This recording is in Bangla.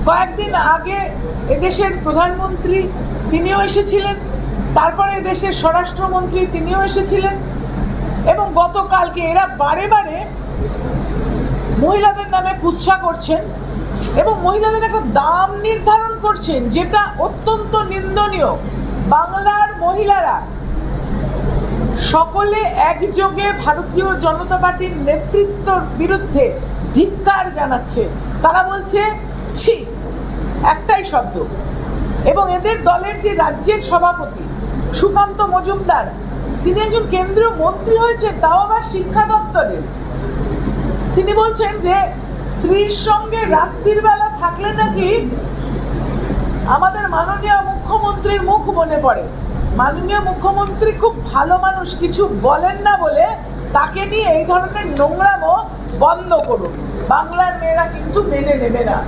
কয়েকদিন আগে এদেশের প্রধানমন্ত্রী তিনিও এসেছিলেন, তারপরে এদেশের স্বরাষ্ট্রমন্ত্রী তিনিও এসেছিলেন, এবং গতকালকে এরা বারে বারে মহিলাদের নামে কুৎসা করছেন এবং মহিলাদের একটা দাম নির্ধারণ করছেন, যেটা অত্যন্ত নিন্দনীয়। বাংলার মহিলারা সকলে একযোগে ভারতীয় জনতা পার্টির নেতৃত্বর বিরুদ্ধে ধিক্কার জানাচ্ছে। তারা বলছে ছি, একটাই শব্দ। এবং এদের দলের যে রাজ্যের সভাপতি সুকান্ত মজুমদার, তিনি একজন কেন্দ্রীয় মন্ত্রী হয়েছেন, তাও আবার শিক্ষা দপ্তরের। তিনি বলছেন যে স্ত্রীর সঙ্গে রাত্রির বেলা থাকলে নাকি আমাদের মাননীয় মুখ্যমন্ত্রীর মুখ মনে পড়ে। মাননীয় মুখ্যমন্ত্রী খুব ভালো মানুষ, কিছু বলেন না বলে তাকে নিয়ে এই ধরনের নোংরামো বন্ধ করুন। বাংলার মেয়েরা কিন্তু মেনে নেবে না।